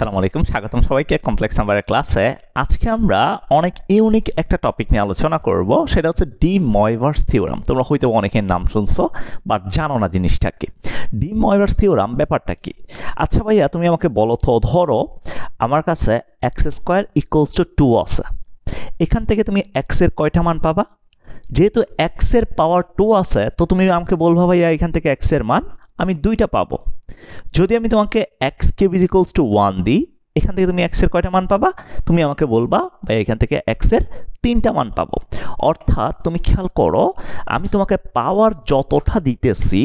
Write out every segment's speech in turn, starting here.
আসসালামু আলাইকুম, স্বাগতম সবাইকে কমপ্লেক্স নাম্বারের ক্লাসে। আজকে আমরা অনেক ইউনিক একটা টপিক নিয়ে আলোচনা করব, সেটা হচ্ছে ডি-ময়ভারস থিওরাম। তোমরা হয়তো অনেকের নাম শুনছো বাট জানো না জিনিসটা কি। ডি-ময়ভারস থিওরাম ব্যাপারটা কি? আচ্ছা ভাইয়া, তুমি আমাকে বলো তো, ধরো আমার কাছে এক্স স্কোয়ার ইকুয়ালস টু 2 আছে। এখান থেকে তুমি এক্স এর কয়টা মান পাবা? যেহেতু এক্স এর পাওয়ার 2 আছে, তো তুমি আমাকে বলবা ভাইয়া এখান থেকে এক্স এর মান আমি 2টা পাবো। যদি আমি তোমাকে x cube is equals to 1 দিই, এখান থেকে তুমি এক্স এর কয়টা মান পাবা? তুমি আমাকে বলবা ভাই এখান থেকে এক্স এর 3টা মান পাবো। অর্থাৎ তুমি খেয়াল করো, আমি তোমাকে পাওয়ার যতটা দিতেছি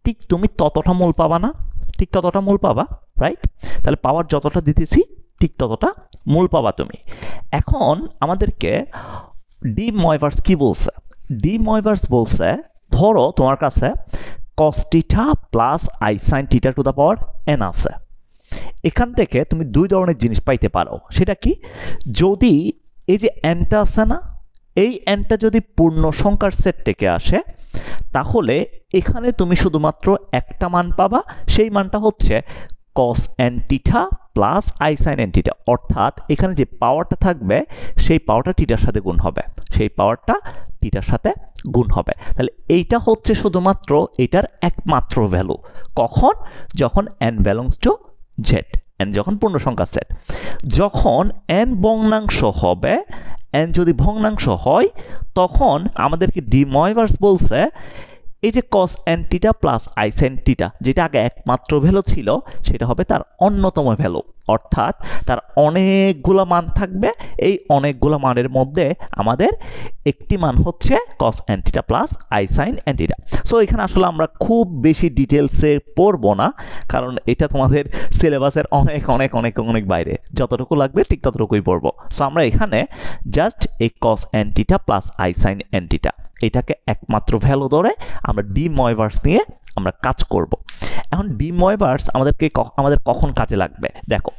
ঠিক তুমি ততটা মূল পাবা না? ঠিক ততটা মূল পাবা, রাইট? তাহলে পাওয়ার যতটা দিতেছি ঠিক ততটা মূল পাবা তুমি। এখন আমাদেরকে ডি-ময়ভারস কি বলছে? ডি-ময়ভারস বলছে, ধরো তোমার কাছে cos theta plus I sine theta to the power n আছে। এখান থেকে তুমি দুই ধরনের জিনিস পাইতে পারো। সেটা কি? যদি এই যে nটা আছে না, এই nটা যদি পূর্ণ সংখ্যার সেট থেকে আসে, তাহলে এখানে তুমি শুধুমাত্র একটা মান পাবা। সেই মানটা হচ্ছে cos n theta plus I sign n theta. অর্থাৎ এখানে যে পাওয়ারটা থাকবে সেই পাওয়ারটা থিটার সাথে গুণ হবে, সেই পাওয়ারটা থিটার সাথে গুণ হবে। তাহলে এইটা হচ্ছে শুধুমাত্র এটার একমাত্র ভ্যালু। কখন? যখন n belongs to z, n যখন পূর্ণ সংখ্যা সেট। যখন n ভগ্নাংশ হবে, n যদি ভগ্নাংশ হয়, তখন আমাদেরকে ডি-ময়ভারস বলছে এই যে cos n theta plus I sine theta, যেটা আগে একমাত্র ভ্যালু ছিল, সেটা হবে তার অন্যতম ভ্যালু। অর্থাৎ তার অনেকগুলো মান থাকবে, এই অনেকগুলো মানের মধ্যে আমাদের একটি মান হচ্ছে cos n theta plus I sign n theta. So এখানে আসলে আমরা খুব বেশি ডিটেলসে পড়বো না, কারণ এটা তোমাদের সিলেবাসের অনেক অনেক অনেক অনেক বাইরে। যতটুকু লাগবে ঠিক ততটুকুই পড়বো। সো আমরা এখানে জাস্ট এই cos n theta plus I sign n theta এটাকে একমাত্র ভ্যালু ধরে আমরা ডি-ময়ভারস নিয়ে আমরা কাজ করব। এখন ডি-ময়ভারস আমাদের কখন কাজে লাগবে? দেখো,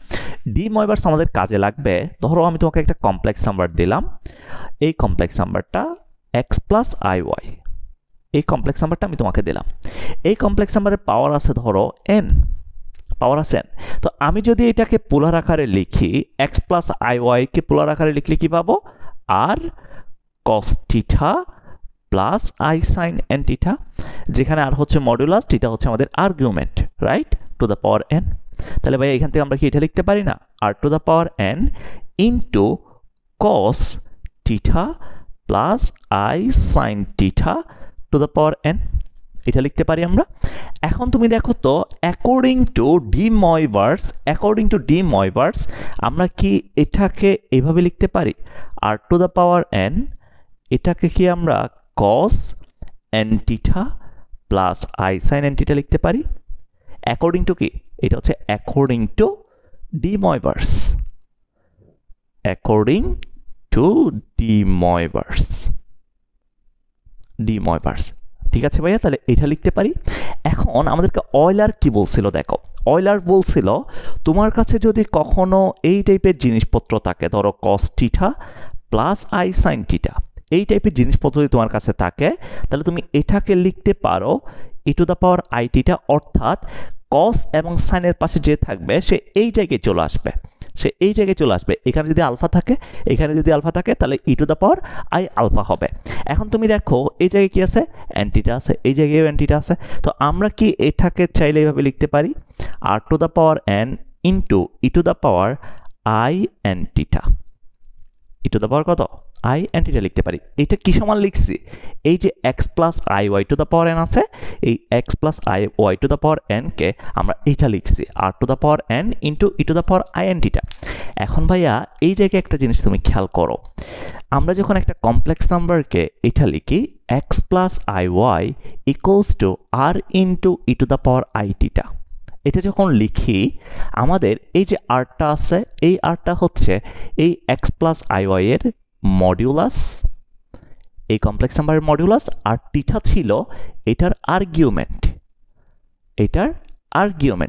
ডি-ময়ভারস আমাদের কাজে লাগবে, ধরো আমি তোমাকে একটা কমপ্লেক্স নাম্বার দিলাম। এই কমপ্লেক্স নাম্বারটা এক্স প্লাস আই ওয়াই, এই কমপ্লেক্স নাম্বারটা আমি তোমাকে দিলাম। এই কমপ্লেক্স নাম্বারের পাওয়ার আছে ধরো এন, পাওয়ার আছে n। তো আমি যদি এটাকে পোলার আকারে লিখি, এক্স প্লাস আই ওয়াই কে পোলার আকারে লিখলে কি পাবো? আর cos theta plus I sign n theta, যেখানে আর হচ্ছে মডুলাস, থিটা হচ্ছে আমাদের argument, right, two the power n। তাহলে ভাই এখান থেকে আমরা কি এটা লিখতে পারি না? R to the power n into cos theta plus I sine theta to the power n, এটা লিখতে পারি আমরা। এখন তুমি দেখো তো, অ্যাকর্ডিং টু ডি-ময়ভারস আমরা কি এটাকে এভাবে লিখতে পারি? R to the power n, এটাকে কি আমরা cos n theta plus I sign n theta লিখতে পারি? অ্যাকর্ডিং টু কি? এটা হচ্ছে অ্যাকর্ডিং টু ডি-ময়ভারস, অ্যাকর্ডিং টু ডি-ময়ভারস। ঠিক আছে ভাইয়া, তাহলে এটা লিখতে পারি। এখন আমাদেরকে অয়লার কি বলছিল দেখো, অয়লার বলছিল তোমার কাছে যদি কখনো এই টাইপের জিনিসপত্র থাকে, ধরো cos theta plus I sine theta, এই টাইপের জিনিসপত্র যদি তোমার কাছে থাকে, তাহলে তুমি এটাকে লিখতে পারো E to the power I theta. অর্থাৎ cos এবং সাইনের পাশে যে থাকবে সে এই জায়গায় চলে আসবে, এখানে যদি আলফা থাকে, এখানে যদি আলফা থাকে, তাহলে E to the power I alpha হবে। এখন তুমি দেখো এই জায়গায় কি আছে? n থিটা আছে, এই জায়গায় n থিটা আছে। তো আমরা কি এটাকে চাইলে এইভাবে লিখতে পারি? R to the power n into E to the power I n theta, E to the power কত? আই n থিটা লিখতে পারি। এটা কি সমান লিখছি? এই যে X plus I Y to the power n আছে, এই X plus I Y to the power n কে আমরা এইটা লিখছি R to the power n into E to the power I n theta. এখন ভাইয়া এই জায়গায় একটা জিনিস তুমি খেয়াল করো, আমরা যখন একটা কমপ্লেক্স নাম্বারকে এটা লিখি X plus I Y equals to R into E to the power I theta, এটা যখন লিখি আমাদের এই যে আরটা আছে, এই আরটা হচ্ছে এই এক্স প্লাস আই ওয়াই এর মডিউলাস, এই কমপ্লেক্স নাম্বারের মডিউলাস। আর থিটা ছিল এটার আর্গুমেন্ট,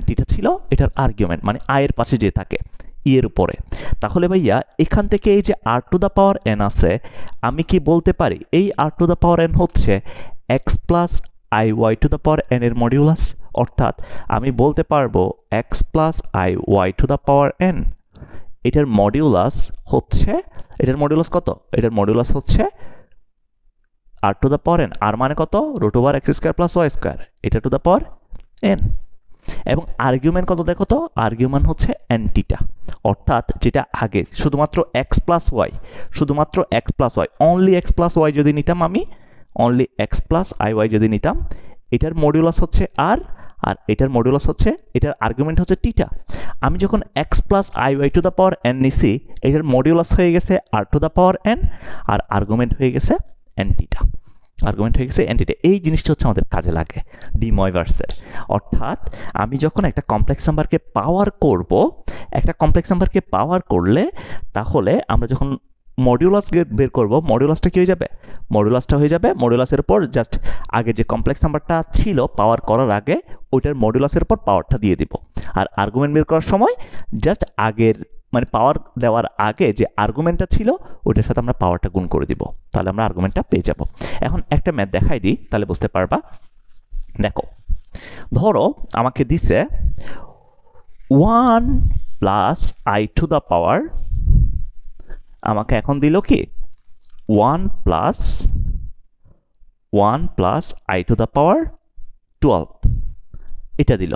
থিটা ছিল এটার আর্গুমেন্ট, মানে আই এর পাশে যে থাকে ই এর উপরে। তাহলে ভাইয়া এখান থেকে এই যে R to the power n আছে, আমি কি বলতে পারি এই R to the power n হচ্ছে X plus I Y to the power N এর মডিউলাস, অর্থাৎ আমি বলতে পারবো X plus I Y to the power N, এটার মডিউলাস হচ্ছে, এটার মডিউলাস কত? এটার মডিউলাস হচ্ছে R to the power N. R মানে কত? Root over X square plus Y square, এটা টু দ্য পাওয়ার এন। এবং আর্গুমেন্ট কত দেখো তো? আর্গুমেন্ট হচ্ছে এন টিটা, অর্থাৎ যেটা আগে শুধুমাত্র এক্স প্লাস ওয়াই, শুধুমাত্র X plus Y, only X plus Y যদি নিতাম আমি, only X plus I Y যদি নিতাম, এটার মডিউলাস হচ্ছে আর, আর এটার মডিউলাস হচ্ছে, এটার আর্গুমেন্ট হচ্ছে টিটা। আমি যখন X plus I Y to the power N নিছি, এটার মডিউলাস হয়ে গেছে R to the power N, আর আর্গুমেন্ট হয়ে গেছে এন টিটা, আর্গুমেন্ট হয়ে গেছে এন টিটা। এই জিনিসটা হচ্ছে আমাদের কাজে লাগে ডি-ময়ভার্সের। অর্থাৎ আমি যখন একটা কমপ্লেক্স নাম্বারকে পাওয়ার করব, একটা কমপ্লেক্স নাম্বারকে পাওয়ার করলে তাহলে আমরা যখন মডিউলাস বের করব, মডিউলাসটা কি হয়ে যাবে? মডিউলাসটা হয়ে যাবে মডিউলাসের উপর জাস্ট আগে যে কমপ্লেক্স নাম্বারটা ছিল পাওয়ার করার আগে, ওইটার মডিউলাসের উপর পাওয়ারটা দিয়ে দিব। আর আর্গুমেন্ট বের করার সময় জাস্ট আগের মানে পাওয়ার দেওয়ার আগে যে আর্গুমেন্টটা ছিল ওইটার সাথে আমরা পাওয়ারটা গুণ করে দিব, তাহলে আমরা আর্গুমেন্টটা পেয়ে যাব। এখন একটা ম্যাথ দেখাই দিই, তাহলে বুঝতে পারবা। দেখো, ধরো আমাকে দিছে 1 প্লাস আই টু দ্য পাওয়ার, আমাকে এখন দিল কি 1 plus I to the power 12, এটা দিল।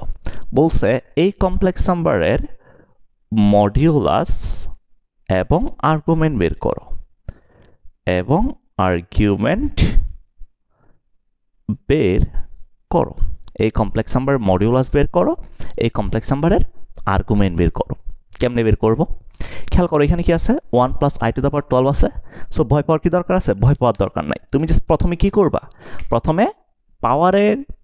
বলছে এই কমপ্লেক্স নাম্বারের মডিউলাস এবং আর্গুমেন্ট বের করো, এবং আর্গুমেন্ট বের করো। এই কমপ্লেক্স নাম্বারের মডিউলাস বের করো, এই কমপ্লেক্স নাম্বারের আর্গুমেন্ট বের করো। কেমনে বের করব? খেয়াল করো, এখানে কি আছে? 1 plus I to the power 12 আছে। সো ভয় পাওয়ার কি দরকার আছে? ভয় পাওয়ার দরকার নাই। তুমি জাস্ট প্রথমে কি করবা? প্রথমে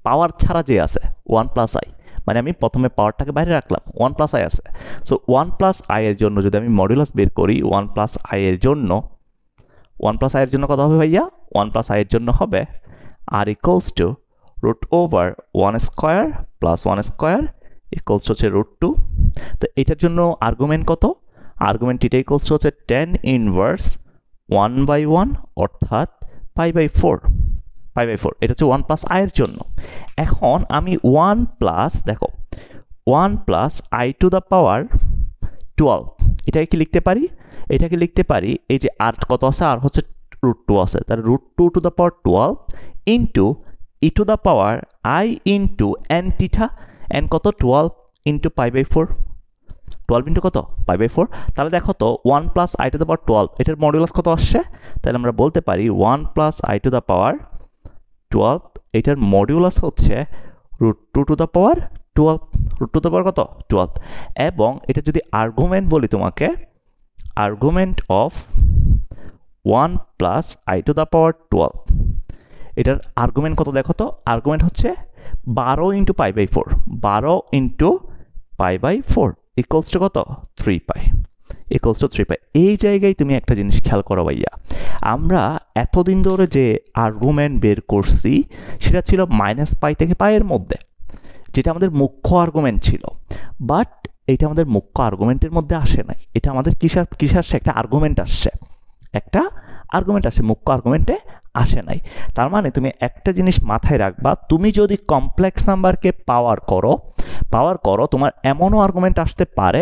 পাওয়ার ছাড়া যে আছে 1 প্লাস আই, মানে আমি প্রথমে পাওয়ারটাকে বাইরে রাখলাম, 1 প্লাস আই আছে। সো 1 প্লাস আই এর জন্য যদি আমি মডিউলাস বের করি, 1 প্লাস আই এর জন্য, 1 প্লাস আই এর জন্য কত হবে ভাইয়া? 1 প্লাস আই এর জন্য হবে R equals to root over 1 square plus 1 square equals হচ্ছে রুট 2। তো এটার জন্য আর্গুমেন্ট কত? আর্গুমেন্ট এটা ইকুয়ালস হচ্ছে tan ইনভার্স 1/1 অর্থাৎ π/4, π/4। এটা হচ্ছে 1 প্লাস আই এর জন্য। এখন আমি 1 প্লাস, দেখো 1 plus I to the power 12, এটাকে কি লিখতে পারি? এটাকে লিখতে পারি, এই যে আর কত আছে? আর হচ্ছে রুট 2 আছে, তাহলে root 2 to the power 12 into E to the power I into N theta. N কত? 12 ইন্টু π/4, 12 ইন্টু কত? π/4। তাহলে দেখো তো 1 plus I to the power 12, এটার মডিউলাস কত আসছে? তাহলে আমরা বলতে পারি 1 plus I to the power 12, এটার মডিউলাস হচ্ছে root 2 to the power 12, root 2 to the power কত? 12। এবং এটা যদি আর্গুমেন্ট বলি তোমাকে, argument of 1 plus I to the power 12, এটার আর্গুমেন্ট কত দেখো তো? আর্গুমেন্ট হচ্ছে 12 ইন্টু π/4, 12 ইন্টু π/4 ইকুয়ালস টু কত? 3π, ইকুয়ালস টু 3π। এই জায়গায় তুমি একটা জিনিস খেয়াল করো ভাইয়া, আমরা এতদিন ধরে যে আর্গুমেন্ট বের করছি সেটা ছিল -π থেকে π এর মধ্যে, যেটা আমাদের মুখ্য আর্গুমেন্ট ছিল। বাট এটা আমাদের মুখ্য আর্গুমেন্টের মধ্যে আসে নাই, এটা আমাদের কিসে আসছে? একটা আর্গুমেন্ট আসছে, একটা আর্গুমেন্ট আসে, মুখ্য আর্গুমেন্টে আসে নাই। তার মানে তুমি একটা জিনিস মাথায় রাখবা, তুমি যদি কমপ্লেক্স নাম্বারকে পাওয়ার করো, তোমার এমনও আর্গুমেন্ট আসতে পারে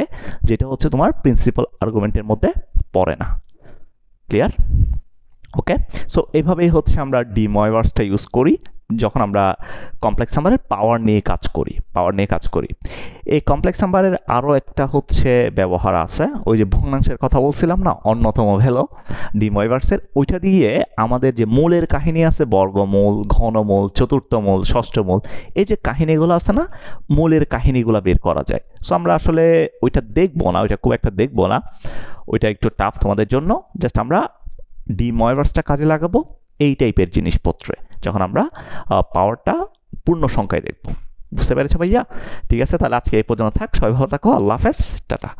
যেটা হচ্ছে তোমার প্রিন্সিপাল আর্গুমেন্টের মধ্যে পড়ে না। ক্লিয়ার? ওকে, সো এইভাবেই হচ্ছে আমরা ডি-ময়ভার্সটা ইউজ করি যখন আমরা কমপ্লেক্স নাম্বারের পাওয়ার নিয়ে কাজ করি। এই কমপ্লেক্স নাম্বারের আরও একটা হচ্ছে ব্যবহার আছে, ওই যে ভগ্নাংশের কথা বলছিলাম না, অন্যতম ভ্যালু ডি-ময়ভার্সের, ওইটা দিয়ে আমাদের যে মূলের কাহিনী আছে, বর্গমূল, ঘনমূল, চতুর্থমূল, ষষ্ঠমূল, এই যে কাহিনীগুলো আছে না, মূলের কাহিনীগুলো বের করা যায়। সো আমরা আসলে ওইটা দেখবো না, ওইটা খুব একটা দেখবো না, ওইটা একটু টাফ তোমাদের জন্য। জাস্ট আমরা ডি-ময়ভার্সটা কাজে লাগাবো এই টাইপের জিনিসপত্রে, যখন আমরা পাওয়ারটা পূর্ণ সংখ্যায় দেখব। বুঝতে পেরেছো ভাইয়া? ঠিক আছে, তাহলে আজকে এই পর্যন্ত থাক। সবাই ভালো থাকো। আল্লাহ হাফেজ, টাটা।